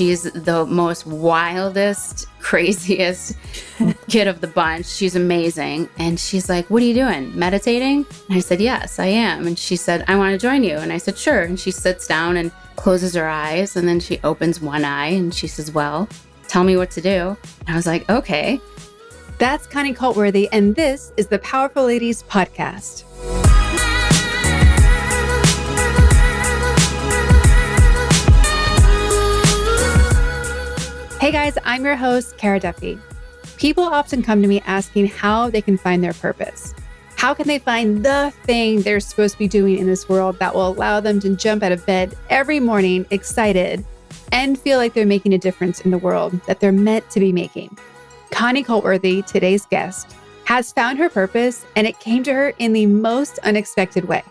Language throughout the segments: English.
She's the most wildest, craziest kid of the bunch. She's amazing. And she's like, what are you doing? Meditating? And I said, yes, I am. And she said, I want to join you. And I said, sure. And she sits down and closes her eyes. And then she opens one eye and she says, well, tell me what to do. And I was like, okay. That's Connie Clotworthy. And this is the Powerful Ladies Podcast. Hey guys, I'm your host, Cara Duffy. People often come to me asking how they can find their purpose. How can they find the thing they're supposed to be doing in this world that will allow them to jump out of bed every morning excited and feel like they're making a difference in the world that they're meant to be making? Connie Clotworthy, today's guest, has found her purpose, and it came to her in the most unexpected way.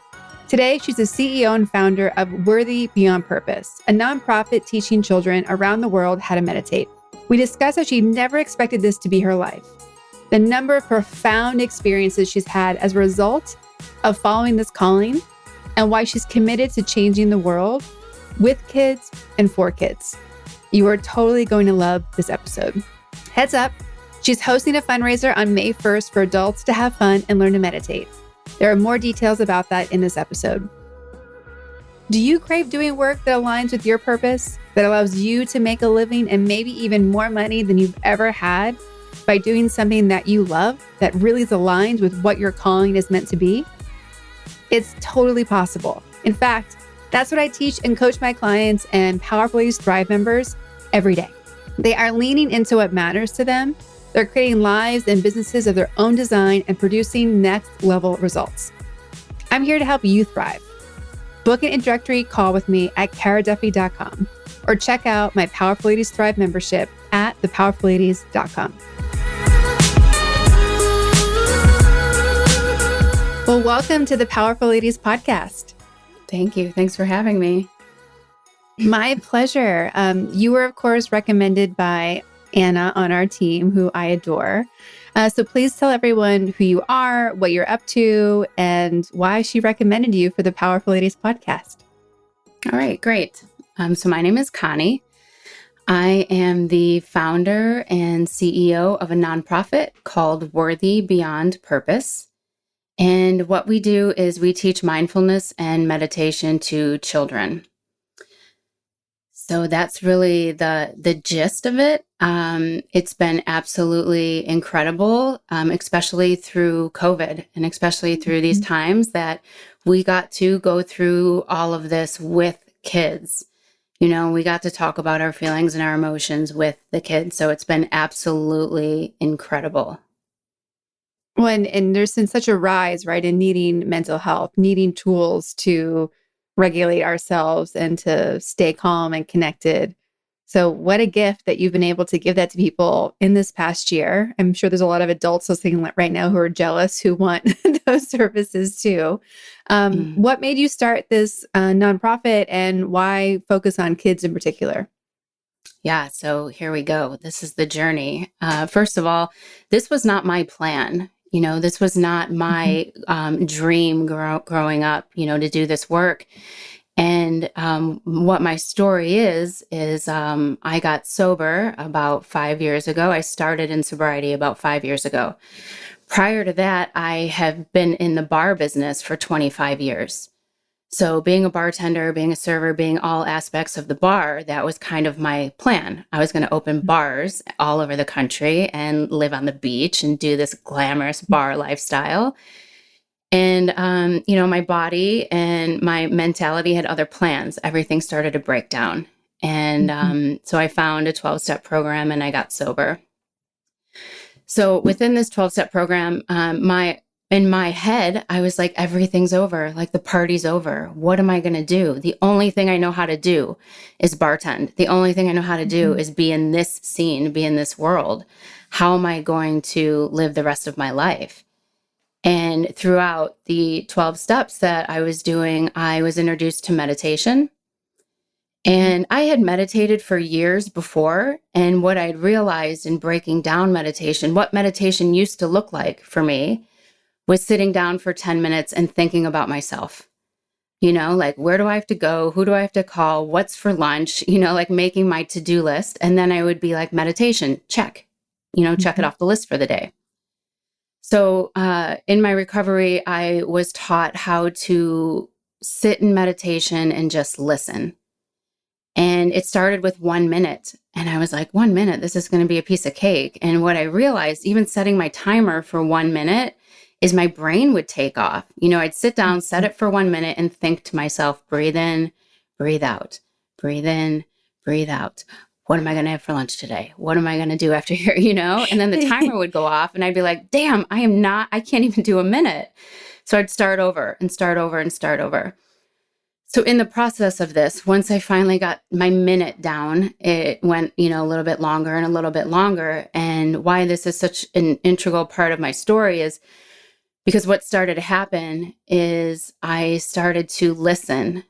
Today, she's the CEO and founder of Worthy Beyond Purpose, a nonprofit teaching children around the world how to meditate. We discuss how she never expected this to be her life, the number of profound experiences she's had as a result of following this calling, and why she's committed to changing the world with kids and for kids. You are totally going to love this episode. Heads up, she's hosting a fundraiser on May 1st for adults to have fun and learn to meditate. There are more details about that in this episode. Do you crave doing work that aligns with your purpose, that allows you to make a living and maybe even more money than you've ever had by doing something that you love, that really aligns with what your calling is meant to be? It's totally possible. In fact, that's what I teach and coach my clients and Powerful Ladies Thrive members every day. They are leaning into what matters to them. They're creating lives and businesses of their own design and producing next level results. I'm here to help you thrive. Book an introductory call with me at caraduffy.com or check out my Powerful Ladies Thrive membership at thepowerfulladies.com. Well, welcome to the Powerful Ladies Podcast. Thank you. Thanks for having me. My pleasure. You were, of course, recommended by Anna on our team, who I adore. So please tell everyone who you are, what you're up to, and why she recommended you for the Powerful Ladies Podcast. All right, great. So my name is Connie. I am the founder and CEO of a nonprofit called Worthy Beyond Purpose. And what we do is we teach mindfulness and meditation to children. So that's really the gist of it. It's been absolutely incredible, especially through COVID and especially through these times that we got to go through all of this with kids. You know, we got to talk about our feelings and our emotions with the kids. So it's been absolutely incredible. Well, and there's been such a rise, right, in needing mental health, needing tools to regulate ourselves and to stay calm and connected. So what a gift that you've been able to give that to people in this past year. I'm sure there's a lot of adults listening right now who are jealous, who want those services too. What made you start this nonprofit and why focus on kids in particular? Yeah, so here we go. This is the journey. First of all, this was not my plan. You know, this was not my dream growing up, you know, to do this work. And what my story is I got sober about 5 years ago. I started in sobriety about 5 years ago. Prior to that, I have been in the bar business for 25 years. So being a bartender, being a server, being all aspects of the bar, that was kind of my plan. I was going to open bars all over the country and live on the beach and do this glamorous bar lifestyle. And, you know, my body and my mentality had other plans. Everything started to break down. And so I found a 12-step program and I got sober. So within this 12-step program, in my head, I was like, everything's over. Like the party's over. What am I going to do? The only thing I know how to do is bartend. The only thing I know how to do is be in this scene, be in this world. How am I going to live the rest of my life? And throughout the 12 steps that I was doing, I was introduced to meditation. And I had meditated for years before. And what I'd realized in breaking down meditation, what meditation used to look like for me, was sitting down for 10 minutes and thinking about myself. Like where do I have to go? Who do I have to call? What's for lunch? Like making my to-do list. And then I would be like, meditation, check, check it Mhm. off the list for the day. So in my recovery, I was taught how to sit in meditation and just listen. And it started with 1 minute. And I was like, 1 minute, this is going to be a piece of cake. And what I realized, even setting my timer for 1 minute, is my brain would take off. I'd sit down, set it for 1 minute, and think to myself, breathe in, breathe out, breathe in, breathe out. What am I going to have for lunch today? What am I going to do after here? And then the timer would go off and I'd be like, damn, I can't even do a minute. So I'd start over and start over and start over. So in the process of this, once I finally got my minute down, it went, a little bit longer and a little bit longer. And why this is such an integral part of my story is because what started to happen is I started to listen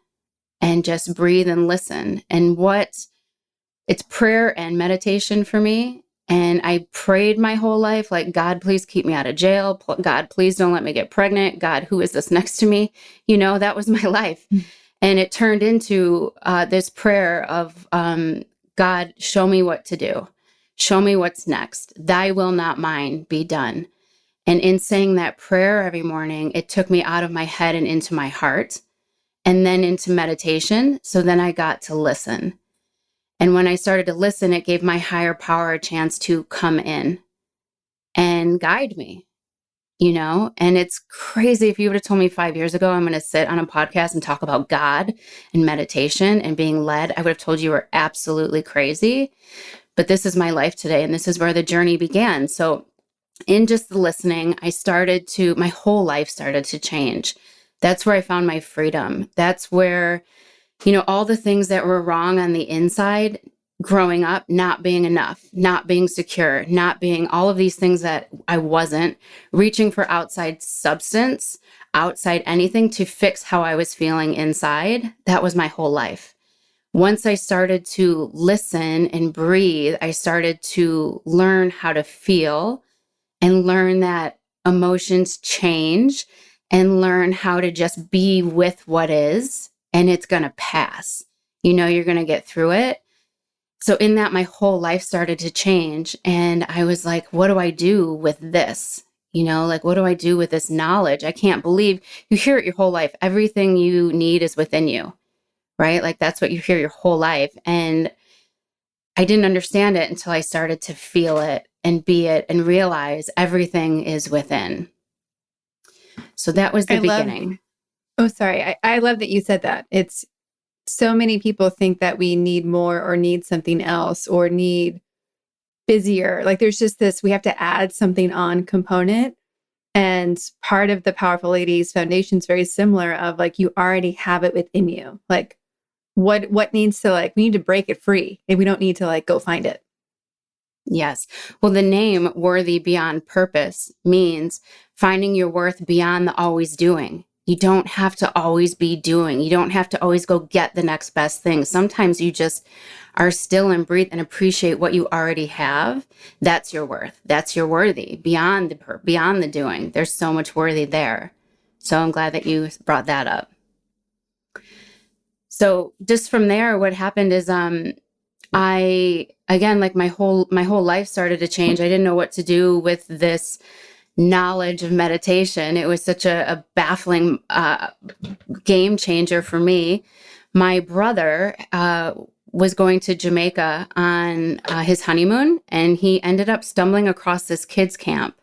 and just breathe and listen. And it's prayer and meditation for me. And I prayed my whole life, like, God, please keep me out of jail. God, please don't let me get pregnant. God, who is this next to me? That was my life. And it turned into this prayer of, God, show me what to do. Show me what's next. Thy will, not mine, be done. And in saying that prayer every morning, it took me out of my head and into my heart and then into meditation. So then I got to listen. And when I started to listen, it gave my higher power a chance to come in and guide me. And it's crazy. If you would have told me 5 years ago, I'm going to sit on a podcast and talk about God and meditation and being led, I would have told you were absolutely crazy. But this is my life today. And this is where the journey began. So in just the listening, my whole life started to change. That's where I found my freedom. That's where, all the things that were wrong on the inside growing up, not being enough, not being secure, not being all of these things that I wasn't, reaching for outside substance, outside anything to fix how I was feeling inside. That was my whole life. Once I started to listen and breathe, I started to learn how to feel and learn that emotions change and learn how to just be with what is, and it's going to pass. You're going to get through it. So in that, my whole life started to change. And I was like, what do I do with this? Like, what do I do with this knowledge? I can't believe you hear it your whole life. Everything you need is within you, right? Like that's what you hear your whole life. And I didn't understand it until I started to feel it and be it and realize everything is within. So that was the I love, beginning. oh, sorry. I love that you said that. It's so many people think that we need more or need something else or need busier. Like there's just this, we have to add something on component. And part of the Powerful Ladies Foundation is very similar of like, you already have it within you. Like what needs to we need to break it free and we don't need to go find it. Yes. Well, the name Worthy Beyond Purpose means finding your worth beyond the always doing. You don't have to always be doing. You don't have to always go get the next best thing. Sometimes you just are still and breathe and appreciate what you already have. That's your worth. That's your worthy beyond the doing. There's so much worthy there. So I'm glad that you brought that up. So just from there, what happened is, I, again, like my whole life started to change. I didn't know what to do with this knowledge of meditation. It was such a baffling game changer for me. My brother was going to Jamaica on his honeymoon, and he ended up stumbling across this kids camp.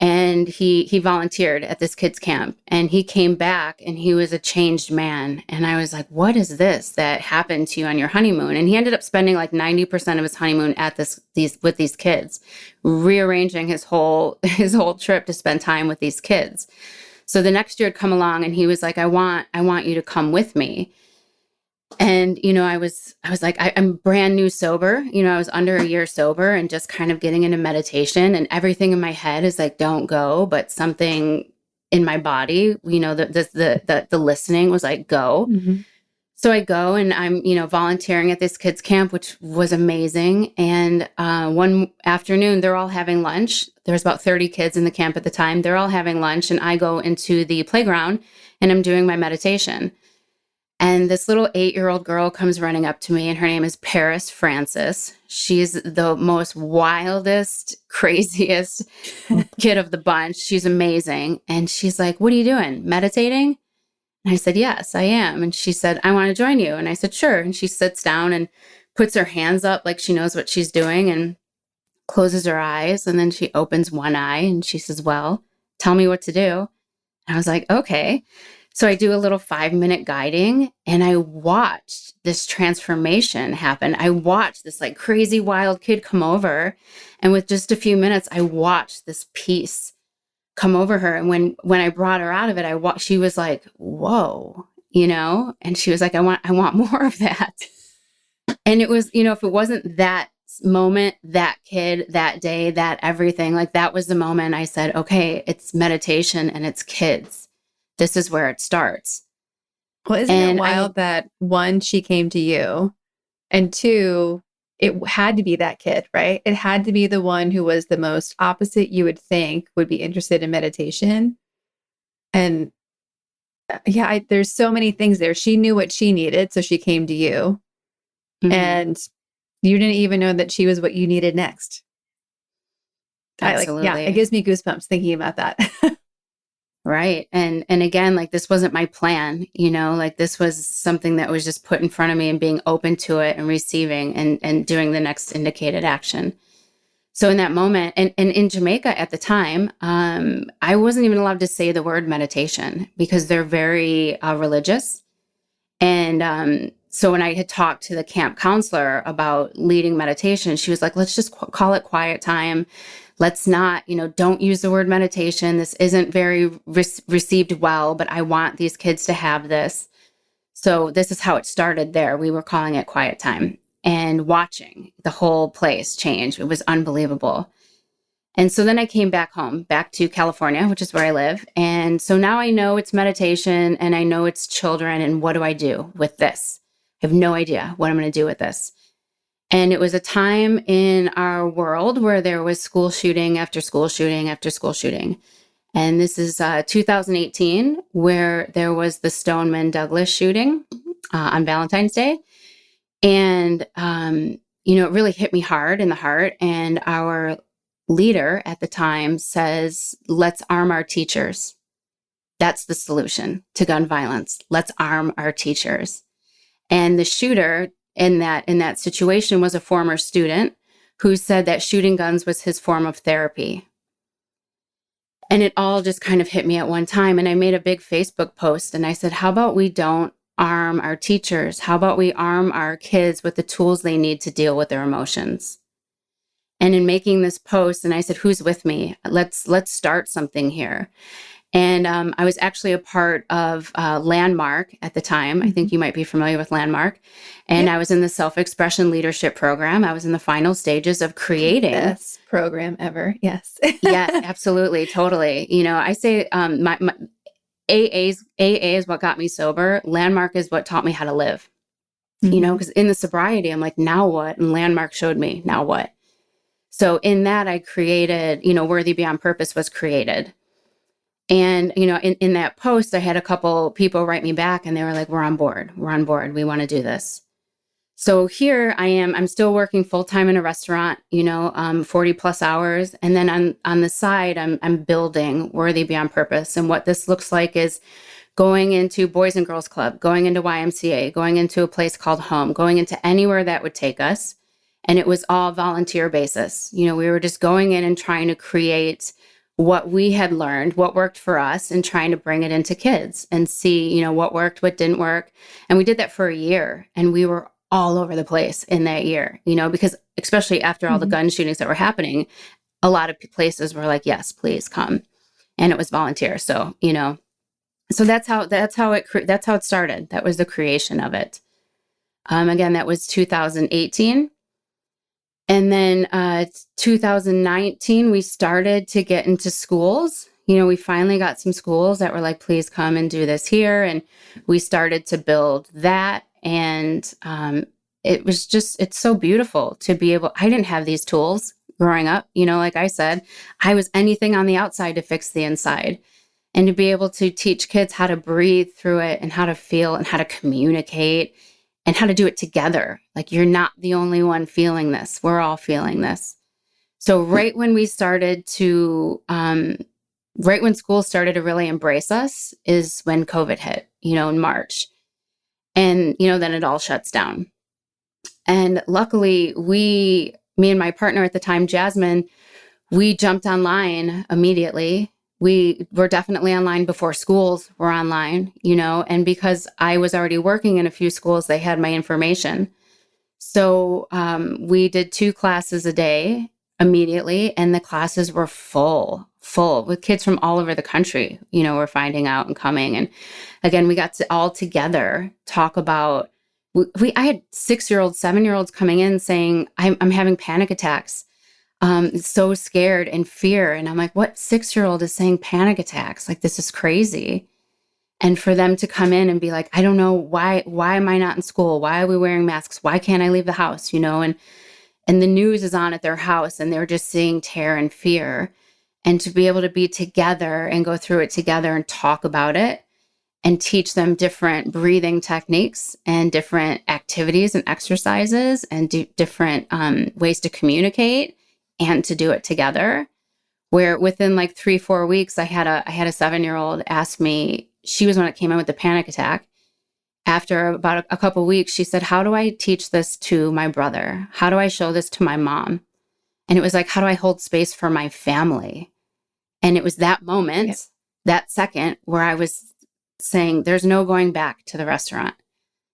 And he volunteered at this kids camp, and he came back and he was a changed man. And I was like, what is this that happened to you on your honeymoon? And he ended up spending like 90% of his honeymoon at with these kids, rearranging his whole trip to spend time with these kids. So the next year had come along and he was like, I want you to come with me. And, I was like, I'm brand new sober. I was under a year sober and just kind of getting into meditation, and everything in my head is like, don't go. But something in my body, the listening was like, go. Mm-hmm. So I go and I'm, volunteering at this kids camp, which was amazing. And one afternoon, they're all having lunch. There's about 30 kids in the camp at the time. They're all having lunch, and I go into the playground and I'm doing my meditation. And this little 8-year-old girl comes running up to me, and her name is Paris Francis. She's the most wildest, craziest kid of the bunch. She's amazing. And she's like, "What are you doing? Meditating?" And I said, "Yes, I am." And she said, "I want to join you." And I said, "Sure." And she sits down and puts her hands up like she knows what she's doing and closes her eyes. And then she opens one eye and she says, "Well, tell me what to do." And I was like, "Okay." So I do a little 5-minute guiding, and I watched this transformation happen. I watched this like crazy wild kid come over. And with just a few minutes, I watched this peace come over her. And when I brought her out of it, she was like, "Whoa," and she was like, I want more of that." And it was, if it wasn't that moment, that kid, that day, that everything, like that was the moment I said, okay, it's meditation and it's kids. This is where it starts. Well, isn't it wild that one, she came to you, and two, it had to be that kid, right? It had to be the one who was the most opposite you would think would be interested in meditation. And yeah, there's so many things there. She knew what she needed, so she came to you. Mm-hmm. And you didn't even know that she was what you needed next. Absolutely. It gives me goosebumps thinking about that. Right. And again, like this wasn't my plan, like this was something that was just put in front of me, and being open to it and receiving and doing the next indicated action. So in that moment, and in Jamaica at the time, I wasn't even allowed to say the word meditation because they're very religious. And so when I had talked to the camp counselor about leading meditation, she was like, "Let's just call it quiet time. Let's not, don't use the word meditation. This isn't very received well, but I want these kids to have this." So this is how it started there. We were calling it quiet time and watching the whole place change. It was unbelievable. And so then I came back home, back to California, which is where I live. And so now I know it's meditation and I know it's children. And what do I do with this? I have no idea what I'm going to do with this. And it was a time in our world where there was school shooting after school shooting after school shooting. And this is 2018, where there was the Stoneman Douglas shooting on Valentine's Day. And, it really hit me hard in the heart. And our leader at the time says, "Let's arm our teachers. That's the solution to gun violence. Let's arm our teachers." And the shooter in that situation was a former student who said that shooting guns was his form of therapy. And it all just kind of hit me at one time. And I made a big Facebook post and I said, how about we don't arm our teachers? How about we arm our kids with the tools they need to deal with their emotions? And in making this post, and I said, who's with me? Let's start something here. And I was actually a part of Landmark at the time. I think you might be familiar with Landmark. And yep. I was in the self-expression leadership program. I was in the final stages of creating. Best program ever. Yes. Yes, absolutely. Totally. I say my AA is what got me sober. Landmark is what taught me how to live. Mm-hmm. Because in the sobriety, I'm like, now what? And Landmark showed me, now what? So in that, I created, Worthy Beyond Purpose was created. And, in that post, I had a couple people write me back and they were like, we're on board. We want to do this. So here I am, I'm still working full time in a restaurant, 40 plus hours. And then on the side, I'm building Worthy Beyond Purpose. And what this looks like is going into Boys and Girls Club, going into YMCA, going into a place called Home, going into anywhere that would take us. And it was all volunteer basis. We were just going in and trying to create what we had learned, what worked for us, and trying to bring it into kids and see, what worked, what didn't work. And we did that for a year, and we were all over the place in that year, because especially after all the gun shootings that were happening, a lot of places were like, yes, please come. And it was volunteer. So, so that's how it started. That was the creation of it. Again, that was 2018. And then 2019, we started to get into schools. We finally got some schools that were like, please come and do this here. And we started to build that. And it's so beautiful to be able, I didn't have these tools growing up. Like I said, I was anything on the outside to fix the inside. And to be able to teach kids how to breathe through it and how to feel and how to communicate and how to do it together. Like, you're not the only one feeling this. We're all feeling this. So right when we started to, right when school started to really embrace us is when COVID hit, in March. And, then it all shuts down. And luckily, me and my partner at the time, Jasmine, we jumped online immediately. We were definitely online before schools were online, and because I was already working in a few schools, they had my information. So we did 2 classes a day immediately, and the classes were full with kids from all over the country, were finding out and coming. And again, we got to all together talk about, I had 6-year-olds, 7-year-olds coming in saying, I'm having panic attacks. So scared and fear. And I'm like, what 6-year-old is saying panic attacks? Like, this is crazy. And for them to come in and be like, I don't know why am I not in school? Why are we wearing masks? Why can't I leave the house? And the news is on at their house and they're just seeing terror and fear. And to be able to be together and go through it together and talk about it and teach them different breathing techniques and different activities and exercises and different ways to communicate and to do it together, where within like 3-4 weeks, I had a 7-year-old ask me, she was when it came in with the panic attack. After about a couple of weeks, she said, how do I teach this to my brother? How do I show this to my mom? And it was like, how do I hold space for my family? And it was that moment, that second, where I was saying, there's no going back to the restaurant.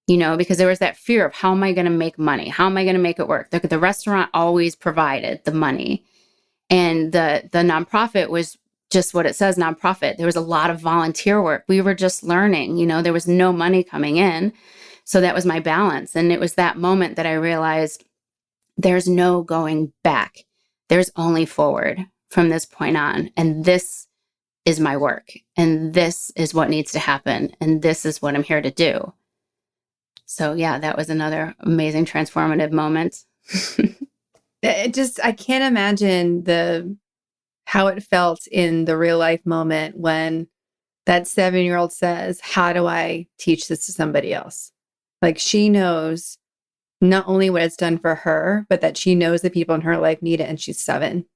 Because there was that fear of, how am I going to make money? How am I going to make it work? The restaurant always provided the money. And the nonprofit was just what it says, nonprofit. There was a lot of volunteer work. We were just learning, there was no money coming in. So that was my balance. And it was that moment that I realized there's no going back. There's only forward from this point on. And this is my work. And this is what needs to happen. And this is what I'm here to do. So yeah, that was another amazing transformative moment. I can't imagine how it felt in the real life moment when that 7-year-old says, how do I teach this to somebody else? Like, she knows not only what it's done for her, but that she knows the people in her life need it, and she's 7.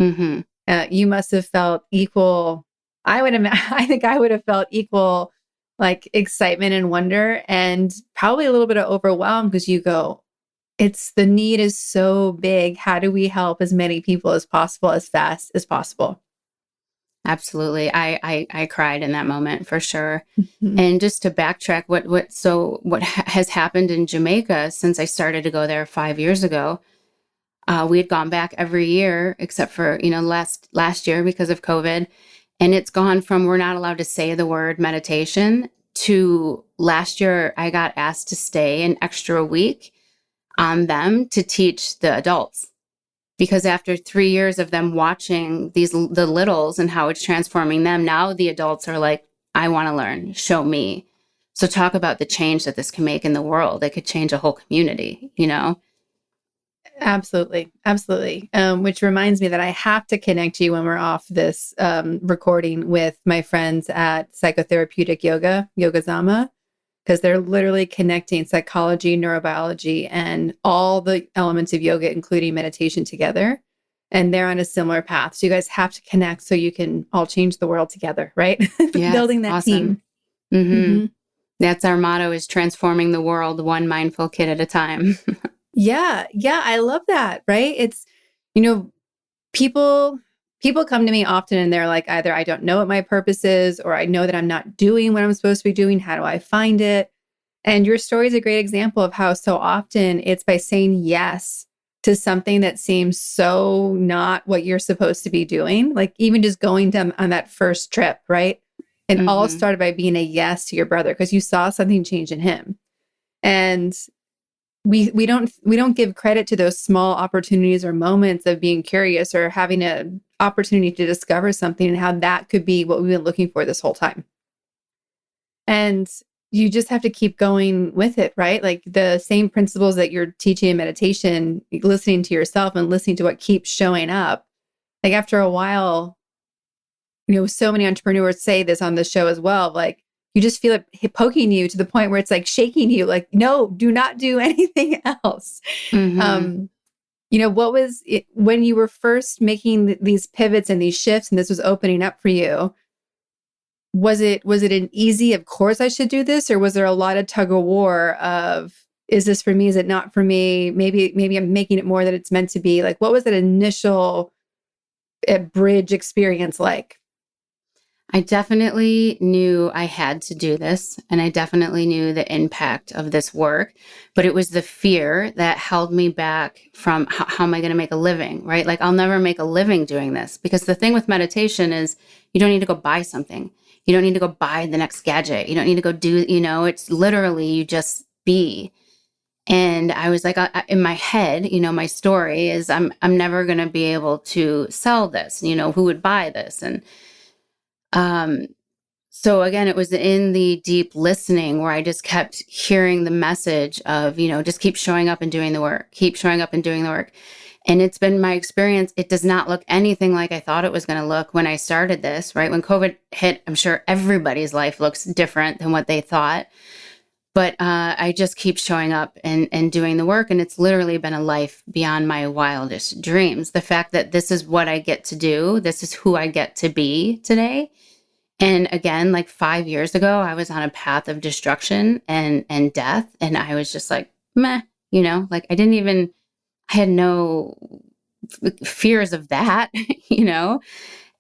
Mm-hmm. You must have felt equal. I think I would have felt equal, like, excitement and wonder, and probably a little bit of overwhelm, because you go, the need is so big. How do we help as many people as possible, as fast as possible? Absolutely. I cried in that moment for sure. Mm-hmm. And just to backtrack, what has happened in Jamaica since I started to go there 5 years ago, we had gone back every year except for, last year because of COVID. And it's gone from, we're not allowed to say the word meditation, to last year I got asked to stay an extra week on them to teach the adults. Because after 3 years of them watching the littles and how it's transforming them, now the adults are like, I want to learn, show me. So talk about the change that this can make in the world. It could change a whole community, Absolutely. Absolutely. Which reminds me that I have to connect you when we're off this recording with my friends at Psychotherapeutic Yoga, Yogazama, because they're literally connecting psychology, neurobiology, and all the elements of yoga, including meditation, together. And they're on a similar path. So you guys have to connect so you can all change the world together, right? Yeah, building that awesome. team. Mm-hmm. Mm-hmm. That's our motto, is transforming the world one mindful kid at a time. Yeah. Yeah. I love that. Right. It's, people come to me often and they're like, either I don't know what my purpose is, or I know that I'm not doing what I'm supposed to be doing. How do I find it? And your story is a great example of how so often it's by saying yes to something that seems so not what you're supposed to be doing. Like, even just going on that first trip, right? And Mm-hmm. all started by being a yes to your brother because you saw something change in him. And we don't give credit to those small opportunities or moments of being curious or having an opportunity to discover something, and how that could be what we've been looking for this whole time. And you just have to keep going with it, right? Like the same principles that you're teaching in meditation, listening to yourself and listening to what keeps showing up. Like after a while, so many entrepreneurs say this on the show as well. Like you just feel it poking you to the point where it's like shaking you, like, no, do not do anything else. Mm-hmm. Um, what was it when you were first making these pivots and these shifts and this was opening up for you? Was it an easy, of course I should do this, or was there a lot of tug of war of, is this for me? Is it not for me? Maybe I'm making it more than it's meant to be. Like, what was that initial bridge experience like? I definitely knew I had to do this, and I definitely knew the impact of this work, but it was the fear that held me back from how am I going to make a living, right? Like I'll never make a living doing this, because the thing with meditation is you don't need to go buy something. You don't need to go buy the next gadget. You don't need to go do, it's literally you just be. And I was like, in my head, my story is I'm never going to be able to sell this. Who would buy this? And um, so again, it was in the deep listening where I just kept hearing the message of, just keep showing up and doing the work, keep showing up and doing the work. And it's been my experience. It does not look anything like I thought it was going to look when I started this, right? When COVID hit, I'm sure everybody's life looks different than what they thought. But I just keep showing up and doing the work. And it's literally been a life beyond my wildest dreams. The fact that this is what I get to do, this is who I get to be today. And again, like 5 years ago, I was on a path of destruction and death. And I was just like, meh, like I had no fears of that, you know?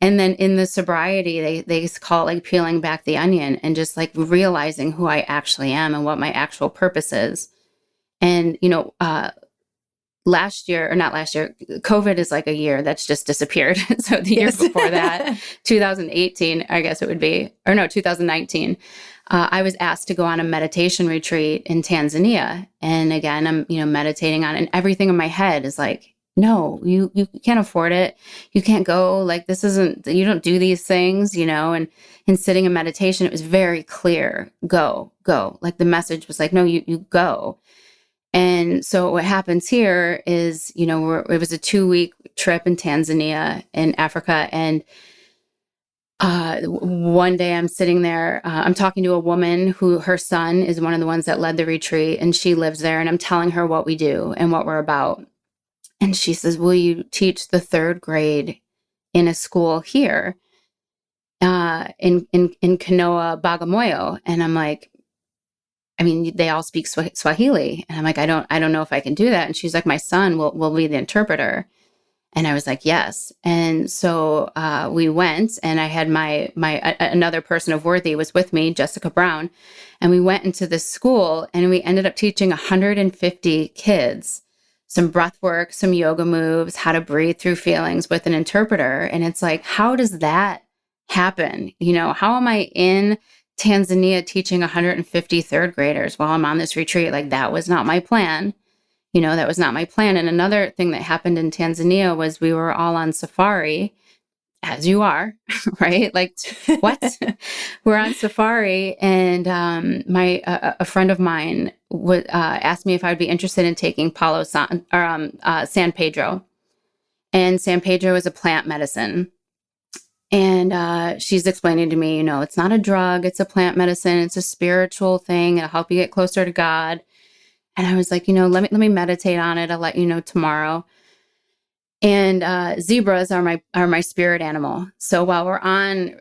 And then in the sobriety, they call it like peeling back the onion and just like realizing who I actually am and what my actual purpose is. And, last year, or not last year, COVID is like a year that's just disappeared. So the year Yes. before that, 2018, I guess it would be, or no, 2019, I was asked to go on a meditation retreat in Tanzania. And again, I'm, meditating on it, and everything in my head is like, no, you can't afford it. You can't go. Like, this isn't, you don't do these things, and in sitting in meditation, it was very clear, go. Like the message was like, no, you go. And so what happens here is, it was a 2-week trip in Tanzania in Africa. And one day I'm sitting there, I'm talking to a woman who her son is one of the ones that led the retreat, and she lives there. And I'm telling her what we do and what we're about. And she says, will you teach the 3rd grade in a school here in Kanoa, Bagamoyo? And I'm like, I mean, they all speak Swahili. And I'm like, I don't know if I can do that. And she's like, my son will be the interpreter. And I was like, yes. And so we went, and I had my another person of worthy was with me, Jessica Brown. And we went into this school, and we ended up teaching 150 kids some breath work, some yoga moves, how to breathe through feelings with an interpreter. And it's like, how does that happen? How am I in Tanzania teaching 150 3rd graders while I'm on this retreat? Like, that was not my plan. That was not my plan. And another thing that happened in Tanzania was we were all on safari, as you are, right? Like, what? We're on safari, and a friend of mine would ask me if I would be interested in taking San Pedro. And San Pedro is a plant medicine. And she's explaining to me, it's not a drug, it's a plant medicine, it's a spiritual thing, it'll help you get closer to God. And I was like, let me meditate on it. I'll let you know tomorrow. And zebras are my spirit animal. So while we're on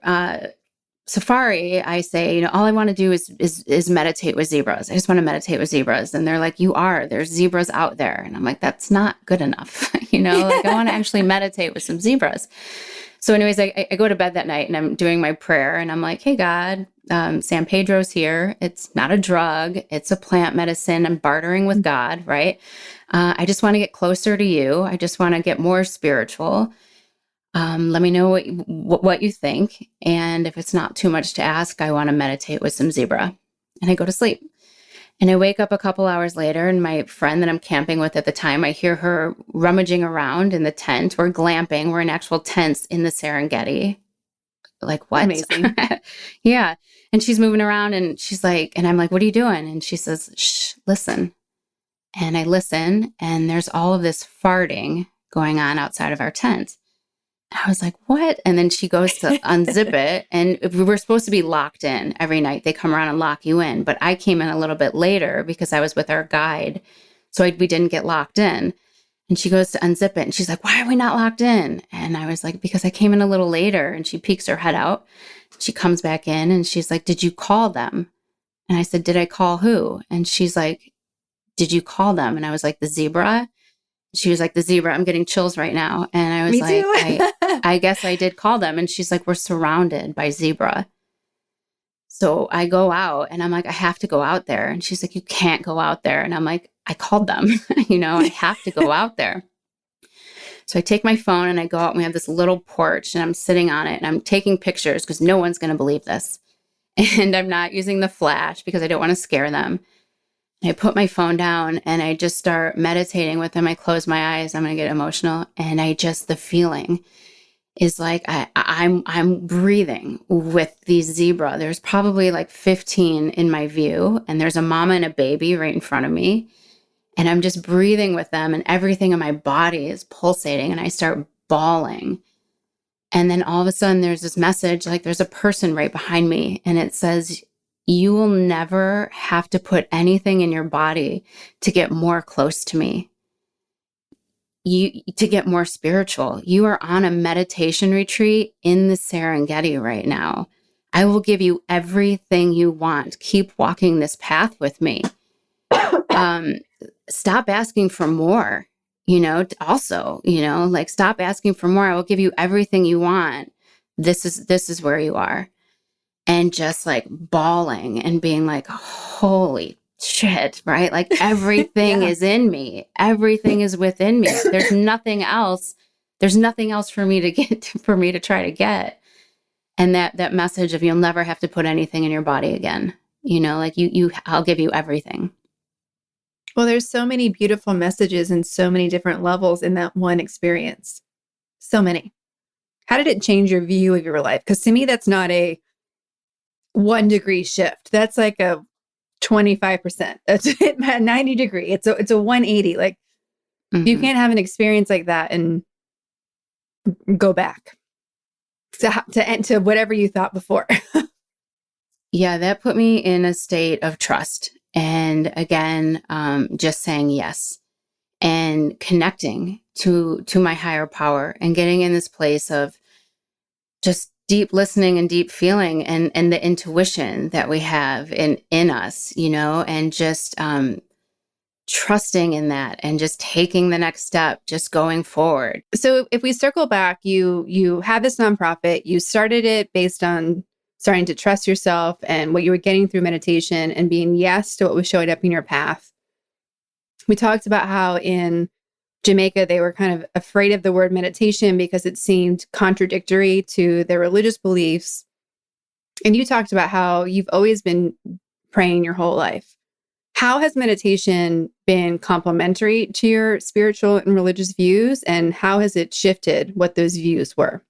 safari, I say, all I want to do is meditate with zebras. I just want to meditate with zebras. And they're like, there's zebras out there. And I'm like, that's not good enough. Like I want to actually meditate with some zebras. So anyways, I go to bed that night, and I'm doing my prayer, and I'm like, hey, God, San Pedro's here. It's not a drug. It's a plant medicine. I'm bartering with God, right? I just want to get closer to you. I just want to get more spiritual. Let me know what you think. And if it's not too much to ask, I want to meditate with some zebra. And I go to sleep. And I wake up a couple hours later, and my friend that I'm camping with at the time, I hear her rummaging around in the tent. We're glamping. We're in actual tents in the Serengeti, like, what? Amazing. Yeah. And she's moving around and she's like, and I'm like, what are you doing? And she says, shh, listen. And I listen, and there's all of this farting going on outside of our tent. I was like, what? And then she goes to unzip it. And we were supposed to be locked in every night. They come around and lock you in. But I came in a little bit later because I was with our guide. So we didn't get locked in. And she goes to unzip it. And she's like, why are we not locked in? And I was like, because I came in a little later. And she peeks her head out. She comes back in and she's like, did you call them? And I said, did I call who? And she's like, did you call them? And I was like, the zebra. She was like, the zebra. I'm getting chills right now. And I was Me like, too. I guess I did call them. And she's like, we're surrounded by zebra. So I go out and I'm like, I have to go out there. And she's like, you can't go out there. And I'm like, I called them, I have to go out there. So I take my phone and I go out and we have this little porch and I'm sitting on it and I'm taking pictures because no one's going to believe this. And I'm not using the flash because I don't want to scare them. I put my phone down and I just start meditating with them. I close my eyes. I'm going to get emotional. And the feeling is like I'm breathing with these zebra. There's probably like 15 in my view. And there's a mama and a baby right in front of me. And I'm just breathing with them and everything in my body is pulsating. And I start bawling. And then all of a sudden there's this message, like there's a person right behind me. And it says, you will never have to put anything in your body to get more close to me. To get more spiritual. You are on a meditation retreat in the Serengeti right now. I will give you everything you want. Keep walking this path with me. Stop asking for more, like stop asking for more. I will give you everything you want. This is where you are. And just like bawling and being like, holy shit, right? Like everything Yeah. is in me. Everything is within me. There's nothing else. There's nothing else for me to get, for me to try to get. And that message of you'll never have to put anything in your body again. Like I'll give you everything. Well, there's so many beautiful messages and so many different levels in that one experience. So many. How did it change your view of your life? Because to me, that's not a 1-degree shift. That's like a 25%. That's a 90 degree. It's a 180. Like you can't have an experience like that and go back to whatever you thought before. Yeah, that put me in a state of trust. And again, just saying yes and connecting to my higher power and getting in this place of just deep listening and deep feeling and the intuition that we have in us, and just trusting in that and just taking the next step, just going forward. So if we circle back, you have this nonprofit, you started it based on starting to trust yourself and what you were getting through meditation and being yes to what was showing up in your path. We talked about how in Jamaica, they were kind of afraid of the word meditation because it seemed contradictory to their religious beliefs. And you talked about how you've always been praying your whole life. How has meditation been complementary to your spiritual and religious views? And how has it shifted what those views were?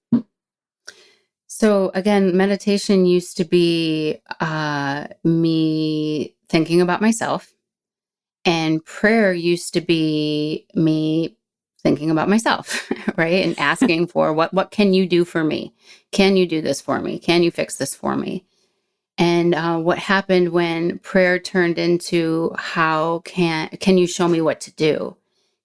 So again, meditation used to be me thinking about myself. And prayer used to be me thinking about myself, right? And asking for what can you do for me? Can you do this for me? Can you fix this for me? And what happened when prayer turned into how can you show me what to do?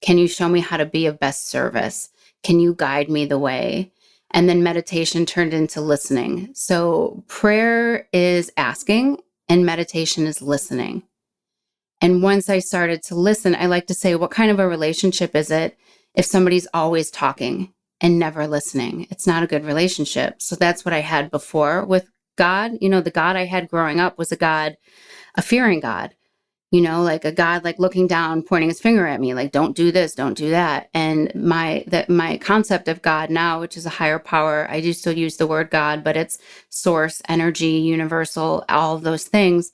Can you show me how to be of best service? Can you guide me the way? And then meditation turned into listening. So prayer is asking and meditation is listening. And once I started to listen, I like to say, what kind of a relationship is it if somebody's always talking and never listening? It's not a good relationship. So that's what I had before with God. The God I had growing up was a fearing God, like a God, like looking down, pointing his finger at me, like, don't do this, don't do that. And my concept of God now, which is a higher power, I do still use the word God, but it's source, energy, universal, all of those things,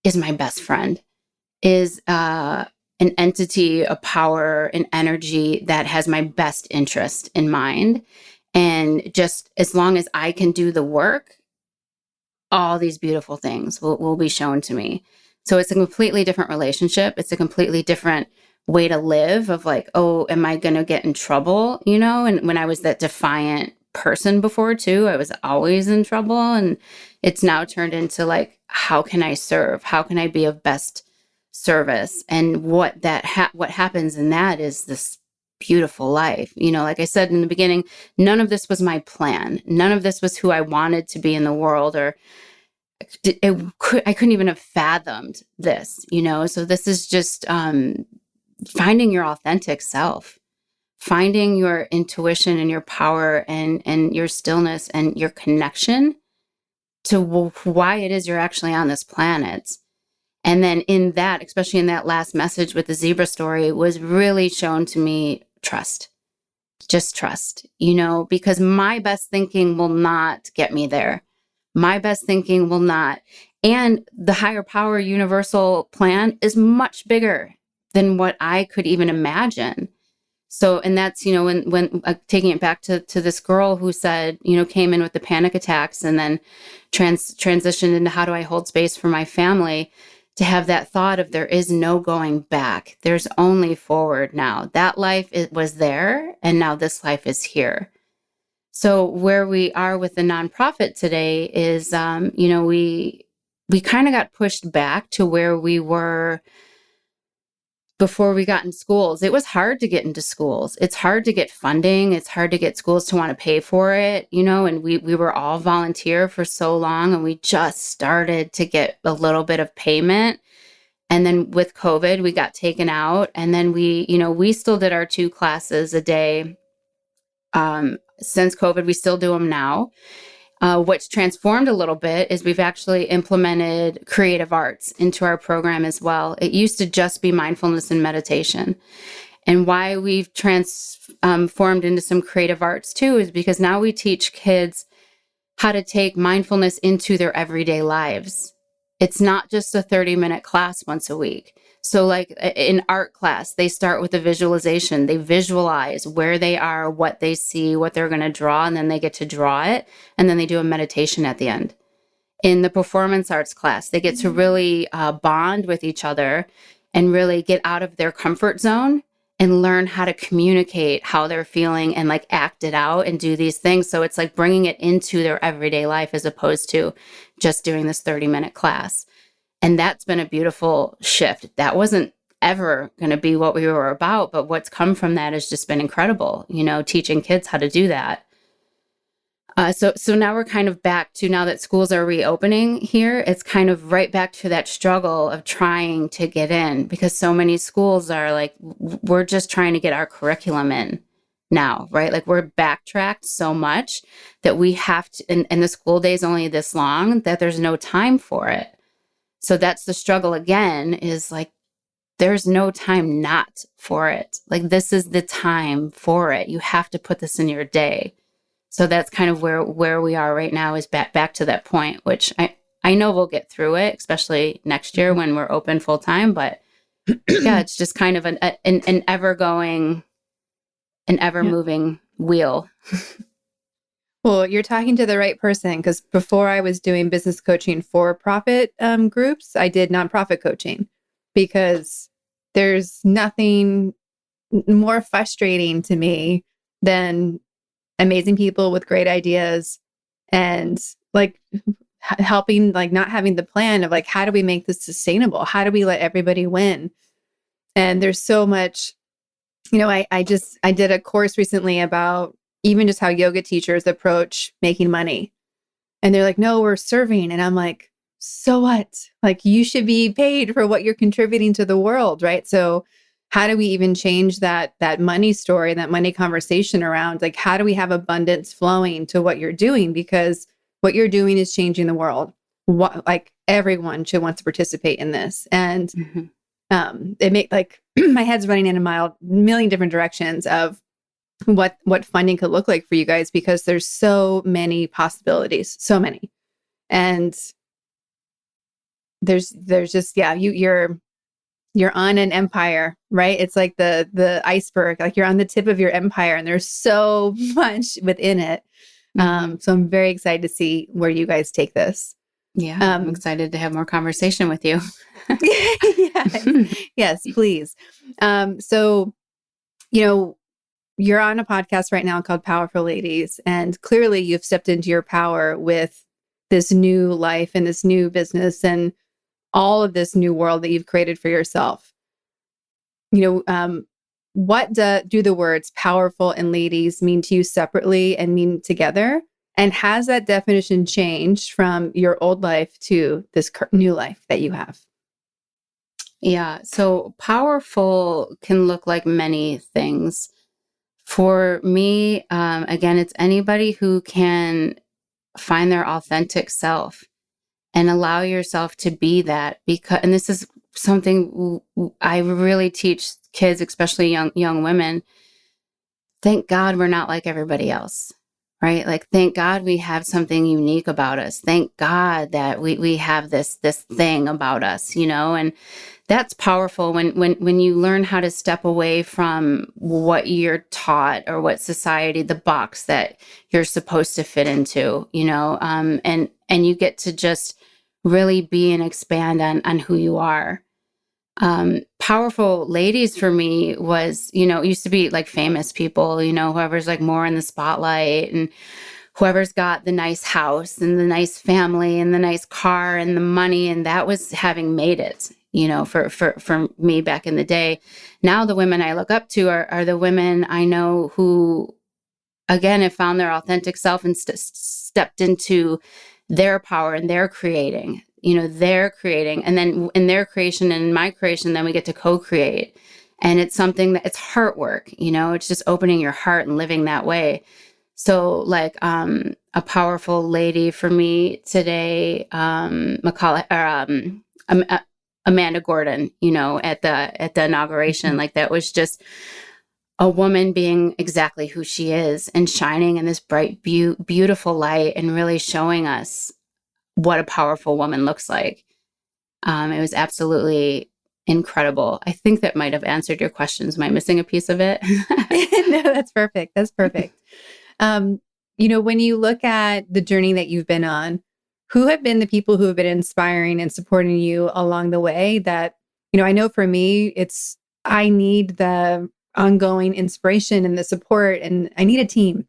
is my best friend. Is an entity, a power, an energy that has my best interest in mind. And just as long as I can do the work, all these beautiful things will be shown to me. So it's a completely different relationship. It's a completely different way to live of like, oh, am I going to get in trouble? You know, and when I was that defiant person before too, I was always in trouble. And it's now turned into like, how can I serve? How can I be of best service? And what what happens in that is this beautiful life. You know, like I said in the beginning, none of this was my plan. None of this was who I wanted to be in the world, or I couldn't even have fathomed this, you know? So this is just finding your authentic self, finding your intuition and your power and your stillness and your connection to why it is you're actually on this planet. And then in that, especially in that last message with the zebra story, was really shown to me trust. Just trust, you know, because my best thinking will not get me there. My best thinking will not. And the higher power universal plan is much bigger than what I could even imagine. So, and that's, you know, when taking it back to this girl who said, you know, came in with the panic attacks and then transitioned into how do I hold space for my family, to have that thought of there is no going back. There's only forward now. That life was there, and now this life is here. So where we are with the nonprofit today is, you know, we kind of got pushed back to where we were before we got in schools. It was hard to get into schools. It's hard to get funding. It's hard to get schools to want to pay for it, you know, and we were all volunteer for so long, and we just started to get a little bit of payment. And then with COVID, we got taken out, and then we still did our 2 classes a day. Since COVID, we still do them now. What's transformed a little bit is we've actually implemented creative arts into our program as well. It used to just be mindfulness and meditation. And why we've transformed into some creative arts too is because now we teach kids how to take mindfulness into their everyday lives. It's not just a 30-minute class once a week. So like in art class, they start with a visualization. They visualize where they are, what they see, what they're going to draw, and then they get to draw it. And then they do a meditation at the end. In the performance arts class, they get to really bond with each other and really get out of their comfort zone and learn how to communicate how they're feeling and like act it out and do these things. So it's like bringing it into their everyday life as opposed to just doing this 30-minute class. And that's been a beautiful shift. That wasn't ever going to be what we were about, but what's come from that has just been incredible, you know, teaching kids how to do that. So now we're kind of back to, now that schools are reopening here, it's kind of right back to that struggle of trying to get in, because so many schools are like, we're just trying to get our curriculum in now, right? Like we're backtracked so much that we have to, and the school day is only this long, that there's no time for it. So that's the struggle again, is like, there's no time not for it. Like this is the time for it. You have to put this in your day. So that's kind of where we are right now, is back to that point, which I know we'll get through it, especially next year when we're open full time. But yeah, it's just kind of an ever going, an ever moving wheel. Well, you're talking to the right person, because before I was doing business coaching for profit groups, I did nonprofit coaching, because there's nothing more frustrating to me than amazing people with great ideas and like helping, like not having the plan of like, how do we make this sustainable? How do we let everybody win? And there's so much, you know, I did a course recently about even just how yoga teachers approach making money. And they're like, no, we're serving. And I'm like, so what? Like, you should be paid for what you're contributing to the world, right? So how do we even change that money story, that money conversation around, like, how do we have abundance flowing to what you're doing? Because what you're doing is changing the world. Like everyone should want to participate in this. And it make like my head's running in a million different directions of what funding could look like for you guys, because there's so many possibilities, so many. And there's just, yeah, you're you're on an empire, right? It's like the iceberg, like you're on the tip of your empire and there's so much within it. So I'm very excited to see where you guys take this. Yeah, I'm excited to have more conversation with you. Yes, yes, please. So, you're on a podcast right now called Powerful Ladies, and clearly you've stepped into your power with this new life and this new business and all of this new world that you've created for yourself. What do the words powerful and ladies mean to you separately and mean together? And has that definition changed from your old life to this new life that you have? Yeah, so powerful can look like many things. For me, again, it's anybody who can find their authentic self and allow yourself to be that. Because, and this is something I really teach kids, especially young women. Thank God we're not like everybody else, right? Like, thank God we have something unique about us. Thank God that we have this thing about us, and that's powerful when you learn how to step away from what you're taught or what society, the box that you're supposed to fit into, and you get to just really be and expand on who you are. Powerful ladies for me was, it used to be like famous people, whoever's like more in the spotlight and whoever's got the nice house and the nice family and the nice car and the money. And that was having made it, for me back in the day. Now the women I look up to are the women I know who, again, have found their authentic self and stepped into their power and they're creating. They're creating, and then in their creation and in my creation, then we get to co-create. And it's something that it's heart work, it's just opening your heart and living that way. So like, a powerful lady for me today, Amanda Gordon, at the inauguration, like that was just a woman being exactly who she is and shining in this bright, beautiful light and really showing us what a powerful woman looks like. It was absolutely incredible. I think that might have answered your questions. Am I missing a piece of it? No, that's perfect. That's perfect. When you look at the journey that you've been on, who have been the people who have been inspiring and supporting you along the way that, I know for me, I need the ongoing inspiration and the support, and I need a team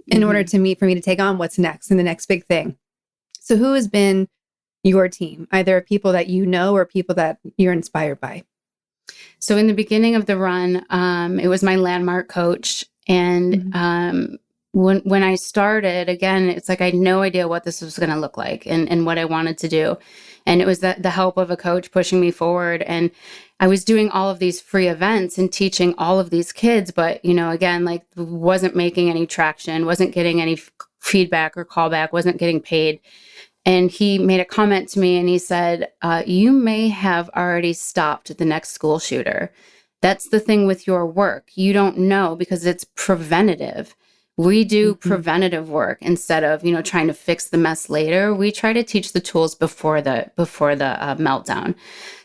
in order for me to take on what's next and the next big thing. So who has been your team, either people that you know or people that you're inspired by? So in the beginning of the run, it was my landmark coach. And when I started, again, it's like I had no idea what this was going to look like and what I wanted to do. And it was the help of a coach pushing me forward. And I was doing all of these free events and teaching all of these kids. But, again, like wasn't making any traction, wasn't getting any feedback or callback, wasn't getting paid. And he made a comment to me and he said, you may have already stopped the next school shooter. That's the thing with your work. You don't know because it's preventative. We do preventative work instead of, trying to fix the mess later. We try to teach the tools before the meltdown.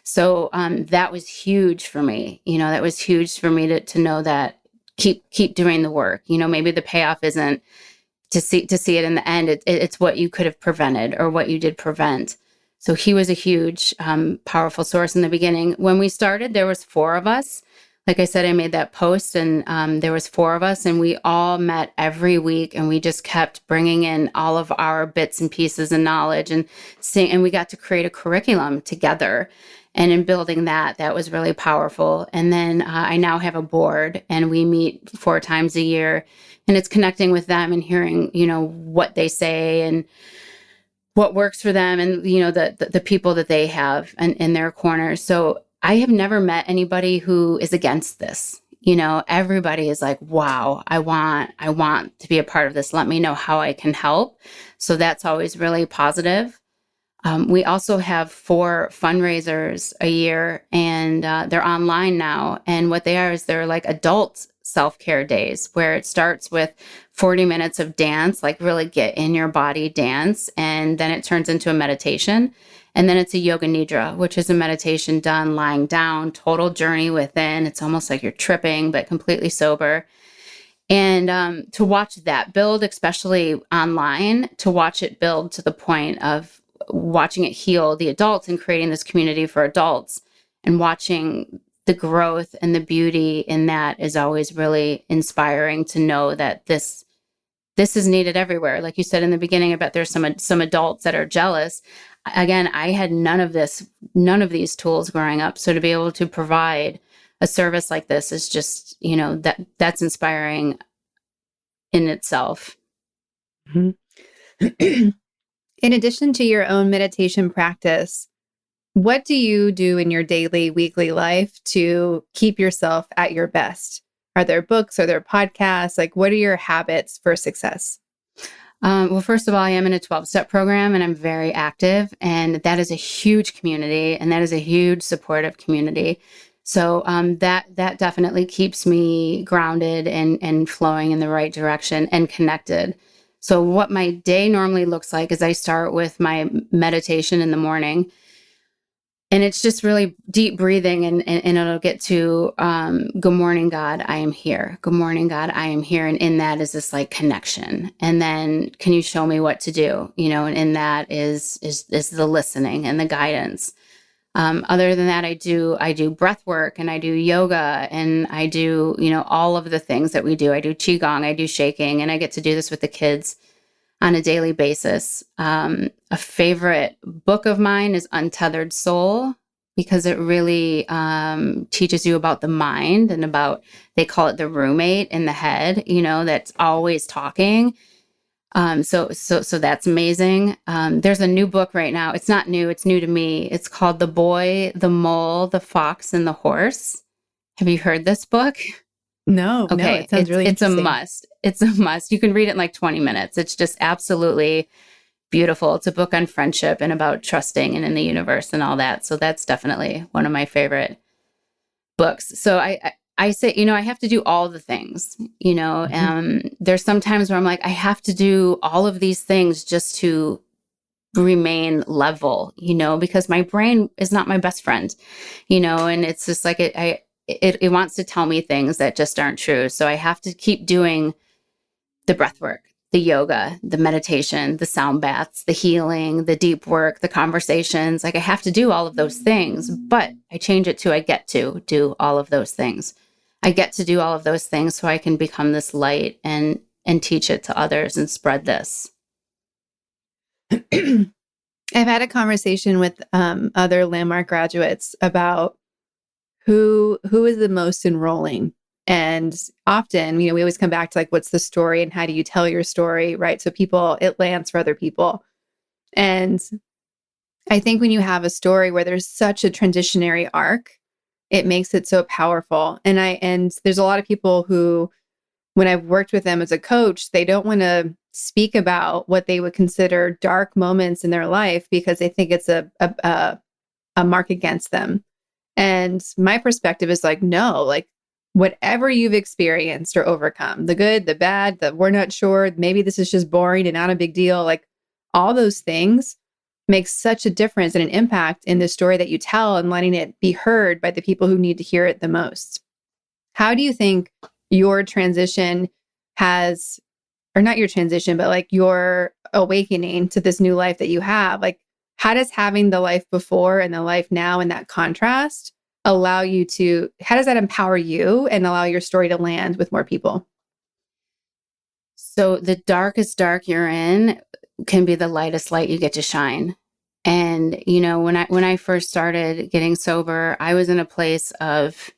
So that was huge for me. That was huge for me to know that keep doing the work. Maybe the payoff isn't to see it in the end. It's what you could have prevented or what you did prevent. So he was a huge, powerful source in the beginning. When we started, there was 4 of us. Like I said, I made that post and there was 4 of us and we all met every week and we just kept bringing in all of our bits and pieces and knowledge and we got to create a curriculum together. And in building that was really powerful. And then I now have a board and we meet 4 times a year and it's connecting with them and hearing, what they say and what works for them and, the people that they have in their corners. So I have never met anybody who is against this. Everybody is like, wow, I want to be a part of this. Let me know how I can help. So that's always really positive. We also have 4 fundraisers a year and they're online now. And what they are is they're like adult self-care days where it starts with 40 minutes of dance, like really get in your body dance. And then it turns into a meditation. And then it's a yoga nidra, which is a meditation done lying down, total journey within. It's almost like you're tripping, but completely sober. And to watch that build, especially online, to watch it build to the point of watching it heal the adults and creating this community for adults, and watching the growth and the beauty in that is always really inspiring to know that this is needed everywhere. Like you said in the beginning, I bet there's some adults that are jealous. Again, I had none of these tools growing up. So to be able to provide a service like this is just, that's inspiring in itself. Mm-hmm. In addition to your own meditation practice, what do you do in your daily, weekly life to keep yourself at your best? Are there books? Are there podcasts? Like, what are your habits for success? Well, first of all, I am in a 12-step program and I'm very active, and that is a huge community and that is a huge supportive community. So that definitely keeps me grounded and flowing in the right direction and connected. So what my day normally looks like is I start with my meditation in the morning. And it's just really deep breathing, and it'll get to, good morning, God, I am here. Good morning, God, I am here. And in that is this like connection. And then can you show me what to do? And in that is the listening and the guidance. Other than that, I do breath work and I do yoga and I do, all of the things that we do. I do qigong, I do shaking, and I get to do this with the kids on a daily basis. A favorite book of mine is Untethered Soul, because it really teaches you about the mind and about, they call it the roommate in the head, that's always talking. So that's amazing. There's a new book right now. It's not new. It's new to me. It's called The Boy, the Mole, the Fox, and the Horse. Have you heard this book? No, okay. It sounds really interesting. It's a must. It's a must. You can read it in like 20 minutes. It's just absolutely beautiful. It's a book on friendship and about trusting and in the universe and all that. So that's definitely one of my favorite books. So I say, I have to do all the things, there's some times where I'm like, I have to do all of these things just to remain level, because my brain is not my best friend, and it's just like, it wants to tell me things that just aren't true. So I have to keep doing the breath work, the yoga, the meditation, the sound baths, the healing, the deep work, the conversations. Like I have to do all of those things, but I change it to, I get to do all of those things. I get to do all of those things so I can become this light and teach it to others and spread this. I've had a conversation with other Landmark graduates about who is the most enrolling. And often, we always come back to like, what's the story and how do you tell your story, right? So it lands for other people. And I think when you have a story where there's such a transitionary arc, it makes it so powerful. And there's a lot of people who, when I've worked with them as a coach, they don't want to speak about what they would consider dark moments in their life because they think it's a mark against them. And my perspective is like, no, like whatever you've experienced or overcome, the good, the bad, the we're not sure, maybe this is just boring and not a big deal. Like all those things make such a difference and an impact in the story that you tell and letting it be heard by the people who need to hear it the most. How do you think your transition has, or not your transition, but like your awakening to this new life that you have, like how does having the life before and the life now and that contrast allow you to, how does that empower you and allow your story to land with more people? So the darkest dark you're in can be the lightest light you get to shine. And, when I first started getting sober, I was in a place of,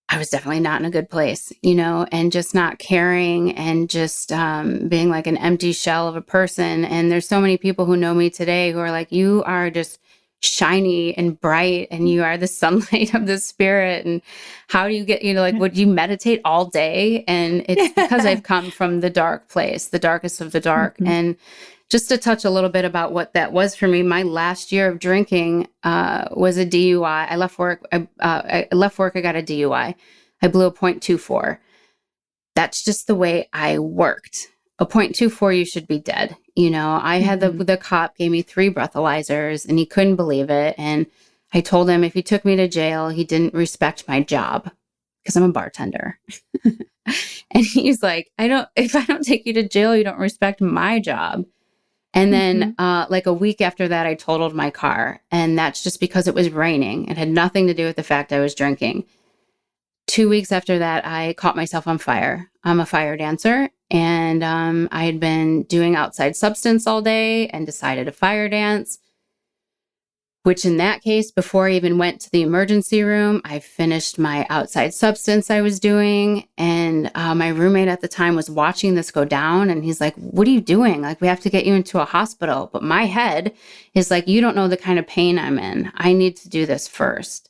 I was definitely not in a good place, and just not caring and just being like an empty shell of a person. And there's so many people who know me today who are like, you are just shiny and bright and you are the sunlight of the spirit. And how do you get, would you meditate all day? And it's because I've come from the dark place, the darkest of the dark. Mm-hmm. And just to touch a little bit about what that was for me, my last year of drinking was a DUI. I left work. I left work. I got a DUI. I blew a .24. That's just the way I worked. A .24, you should be dead. I had Mhm. the cop gave me 3 breathalyzers and he couldn't believe it. And I told him if he took me to jail, he didn't respect my job because I'm a bartender. And he's like, if I don't take you to jail, you don't respect my job. And then, Mhm. like a week after that, I totaled my car. And that's just because it was raining. It had nothing to do with the fact I was drinking. 2 weeks after that, I caught myself on fire. I'm a fire dancer. And I had been doing outside substance all day and decided to fire dance, which in that case, before I even went to the emergency room, I finished my outside substance I was doing. And my roommate at the time was watching this go down. And he's like, what are you doing? Like, we have to get you into a hospital. But my head is like, you don't know the kind of pain I'm in. I need to do this first.